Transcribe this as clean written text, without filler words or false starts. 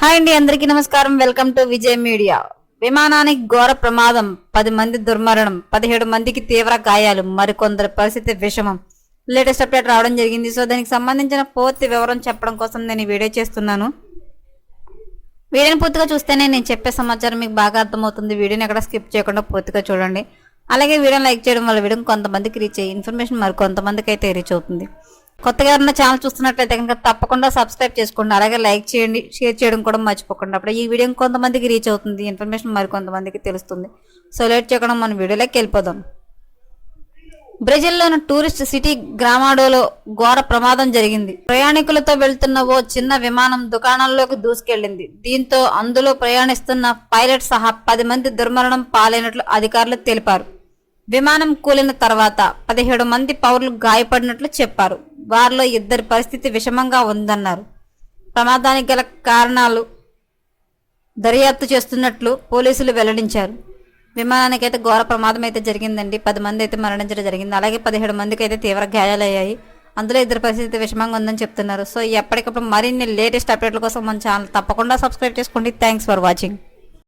Hi అండి, అందరికీ నమస్కారం. Welcome to Vijay media. విమానానికి ఘోర ప్రమాదం, 10 మంది దుర్మరణం, 17 మందికి తీవ్ర గాయాలు, మరికొందరి పరిస్థితి విషమం. లేటెస్ట్ అప్డేట్ రావడం జరిగింది. సో దానికి సంబంధించిన పూర్తి వివరం చెప్పడం కోసం నేను ఈ వీడియో చేస్తున్నాను. వీడియోని పూర్తిగా చూస్తేనే నేను చెప్పే సమాచారం మీకు బాగా అర్థమవుతుంది. వీడియోని ఎక్కడ స్కిప్ చేయకుండా పూర్తిగా చూడండి. అలాగే వీడియోని లైక్ చేయడం వల్ల వీడియో కొంతమందికి రీచ్ అయ్యి ఇన్ఫర్మేషన్ మరి కొంతమందికి అయితే రీచ్ అవుతుంది. కొత్తగా ఎవరైనా ఛానల్ చూస్తున్నట్లయితే కనుక తప్పకుండా సబ్స్క్రైబ్ చేసుకోండి. అలాగే లైక్ చేయండి, షేర్ చేయడం కూడా మర్చిపోకండి. అప్పుడు ఈ వీడియో కొంతమందికి రీచ్ అవుతుంది, ఇన్ఫర్మేషన్ మరి కొంతమందికి తెలుస్తుంది. సో లేట్ చేయకుండా మన వీడియోలోకి వెళ్ళిపోదాం. బ్రెజిల్లోని టూరిస్ట్ సిటీ గ్రామాడోలో ఘోర ప్రమాదం జరిగింది. ప్రయాణికులతో వెళ్తున్న ఓ చిన్న విమానం దుకాణంలోకి దూసుకెళ్లింది. దీంతో అందులో ప్రయాణిస్తున్న పైలట్ సహా 10 మంది దుర్మరణం పాలైనట్లు అధికారులు తెలిపారు. విమానం కూలిన తర్వాత 17 మంది పౌరులు గాయపడినట్లు చెప్పారు. వారిలో 2 పరిస్థితి విషమంగా ఉందన్నారు. ప్రమాదానికి గల కారణాలు దర్యాప్తు చేస్తున్నట్లు పోలీసులు వెల్లడించారు. విమానానికి అయితే ఘోర ప్రమాదం అయితే జరిగిందండి. 10 మంది అయితే మరణించడం జరిగింది. అలాగే 17 మందికి అయితే తీవ్ర గాయాలయ్యాయి. అందులో 2 పరిస్థితి విషమంగా ఉందని చెప్తున్నారు. సో ఎప్పటికప్పుడు మరిన్ని లేటెస్ట్ అప్డేట్ల కోసం మన ఛానల్ తప్పకుండా సబ్స్క్రైబ్ చేసుకోండి. Thanks for watching.